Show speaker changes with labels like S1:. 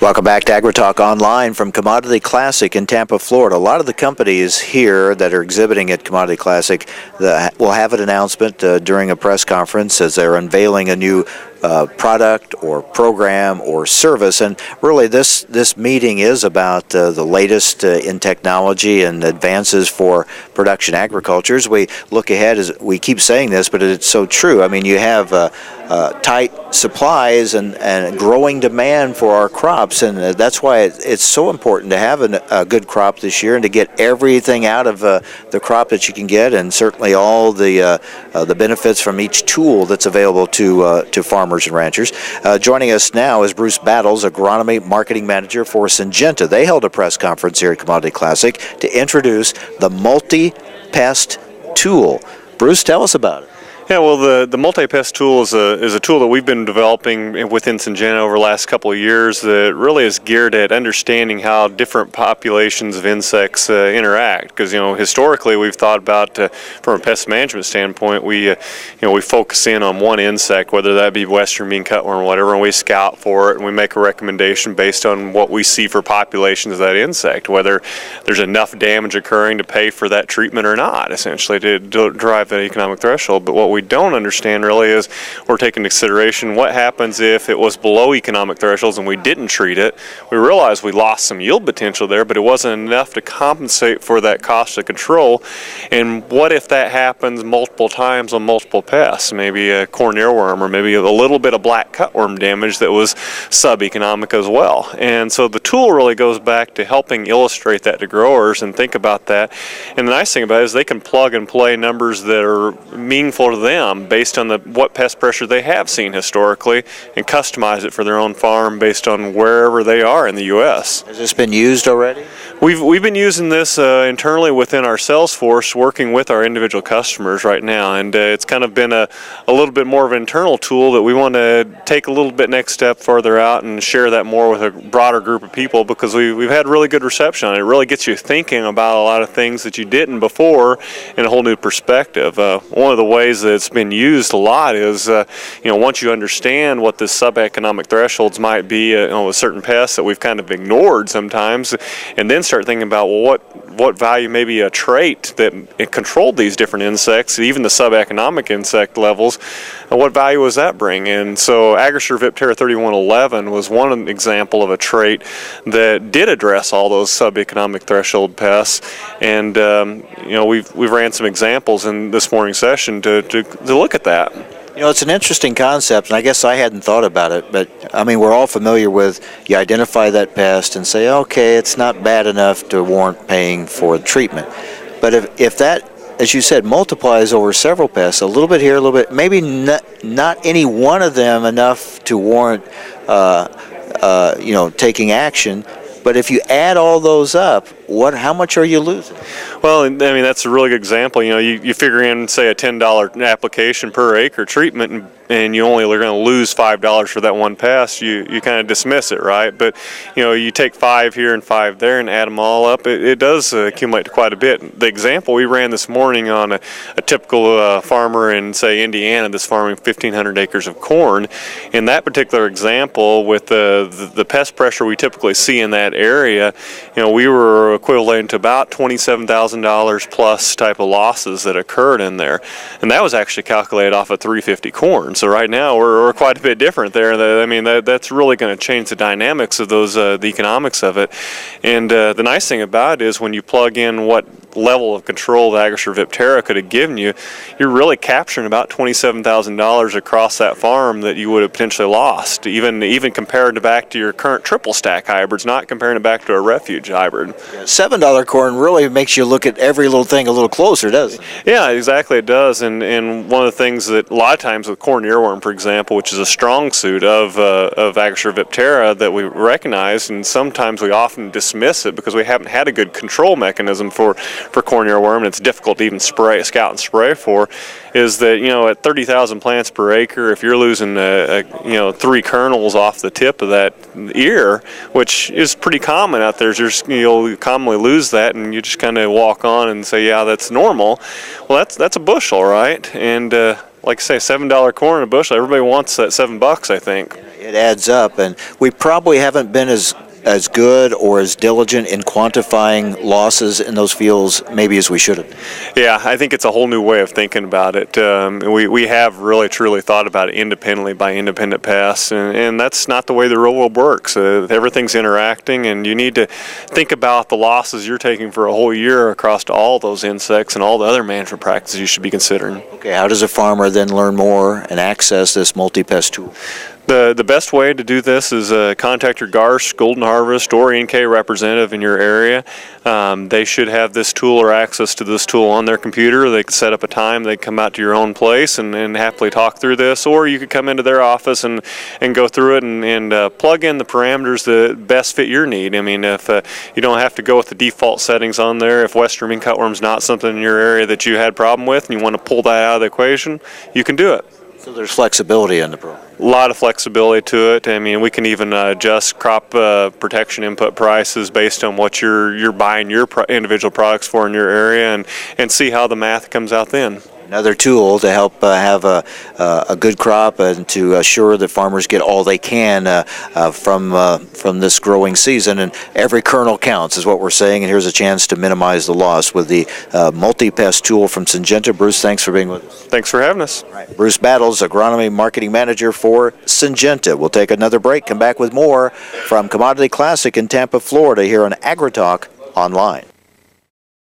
S1: Welcome back to AgriTalk Online from Commodity Classic in Tampa, Florida. A lot of the companies here that are exhibiting at Commodity Classic will have an announcement during a press conference as they're unveiling a new product or program or service. And really this meeting is about the latest in technology and advances for production agriculture. As we look ahead, as we keep saying this, but it's so true. I mean, you have tight supplies and growing demand for our crops, and that's why it's so important to have a good crop this year and to get everything out of the crop that you can get, and certainly all the benefits from each tool that's available to farmers and ranchers. Joining us now is Bruce Battles, Agronomy Marketing Manager for Syngenta. They held a press conference here at Commodity Classic to introduce the Multi-Pest Tool. Bruce, tell us about it.
S2: Yeah, well, the multi-pest tool is a tool that we've been developing within Syngenta over the last couple of years that really is geared at understanding how different populations of insects interact. Because historically we've thought about from a pest management standpoint, we focus in on one insect, whether that be western bean cutworm or whatever, and we scout for it and we make a recommendation based on what we see for populations of that insect, whether there's enough damage occurring to pay for that treatment or not, essentially to drive that economic threshold. But what we don't understand really is we're taking into consideration what happens if it was below economic thresholds and we didn't treat it. We realized we lost some yield potential there, but it wasn't enough to compensate for that cost of control. And what if that happens multiple times on multiple pests, maybe a corn earworm or maybe a little bit of black cutworm damage that was sub-economic as well. And so the tool really goes back to helping illustrate that to growers and think about that. And the nice thing about it is they can plug and play numbers that are meaningful to them based on what pest pressure they have seen historically and customize it for their own farm based on wherever they are in the U.S.
S1: Has this been used already?
S2: We've been using this internally within our sales force, working with our individual customers right now, and it's kind of been a little bit more of an internal tool that we want to take a little bit next step further out and share that more with a broader group of people, because we've had really good reception on it. It really gets you thinking about a lot of things that you didn't before in a whole new perspective. One of the ways that it's been used a lot is, once you understand what the sub-economic thresholds might be with certain pests that we've kind of ignored sometimes, and then start thinking about, well, what value maybe a trait that controlled these different insects, even the sub-economic insect levels, and what value does that bring? And so Agrosur Viptera 3111 was one example of a trait that did address all those sub-economic threshold pests, and we've ran some examples in this morning's session to look at that.
S1: It's an interesting concept, and I guess I hadn't thought about it, but I mean, we're all familiar with, you identify that pest and say, okay, it's not bad enough to warrant paying for the treatment. But if that, as you said, multiplies over several pests, a little bit here, a little bit, maybe not any one of them enough to warrant, taking action. But if you add all those up, how much are you losing?
S2: Well, I mean, that's a really good example. You figure in, say, a $10 application per acre treatment, and you only are going to lose $5 for that one pest. You kind of dismiss it, right? But you take 5 here and 5 there and add them all up, it does accumulate to quite a bit. The example we ran this morning on a typical farmer in, say, Indiana that's farming 1,500 acres of corn. In that particular example, with the pest pressure we typically see in that area, we were equivalent to about $27,000 plus type of losses that occurred in there, and that was actually calculated off of 350 corn. So right now we're quite a bit different there. I mean, that's really going to change the dynamics of those, the economics of it. And the nice thing about it is when you plug in what level of control the Agrosur Viptera could have given you, you're really capturing about $27,000 across that farm that you would have potentially lost, even compared to back to your current triple stack hybrids, not comparing it back to a refuge hybrid.
S1: $7 corn really makes you look at every little thing a little closer, doesn't it?
S2: Yeah, exactly, it does. And one of the things that a lot of times with corn earworm, for example, which is a strong suit of Agrosur Viptera that we recognize, and sometimes we often dismiss it because we haven't had a good control mechanism for corn earworm, and it's difficult to even scout and spray for, is that at 30,000 plants per acre, if you're losing 3 kernels off the tip of that ear, which is pretty common out there, you'll commonly lose that, and you just kind of walk on and say, yeah, that's normal. Well, that's a bushel, right? And like I say, $7 corn a bushel. Everybody wants that $7, I think.
S1: It adds up, and we probably haven't been as good or as diligent in quantifying losses in those fields maybe as we should have.
S2: Yeah, I think it's a whole new way of thinking about it. We have really truly thought about it independently by independent pests, and that's not the way the real world works. Everything's interacting, and you need to think about the losses you're taking for a whole year across all those insects and all the other management practices you should be considering.
S1: Okay, how does a farmer then learn more and access this multi-pest tool?
S2: The best way to do this is contact your Garsh, Golden Harvest, or NK representative in your area. They should have this tool or access to this tool on their computer. They can set up a time. They can come out to your own place and happily talk through this, or you could come into their office and go through it and plug in the parameters that best fit your need. I mean, if you don't have to go with the default settings on there, if Western Mint Cutworm's not something in your area that you had problem with and you want to pull that out of the equation, you can do it.
S1: So there's flexibility in the program.
S2: A lot of flexibility to it. I mean, we can even adjust crop protection input prices based on what you're buying your individual products for in your area, and see how the math comes out then.
S1: Another tool to help have a good crop and to assure that farmers get all they can from this growing season. And every kernel counts is what we're saying, and here's a chance to minimize the loss with the multi-pest tool from Syngenta. Bruce, thanks for being with us.
S2: Thanks for having us.
S1: All right. Bruce Battles, Agronomy Marketing Manager for Syngenta. We'll take another break, come back with more from Commodity Classic in Tampa, Florida here on AgriTalk Online.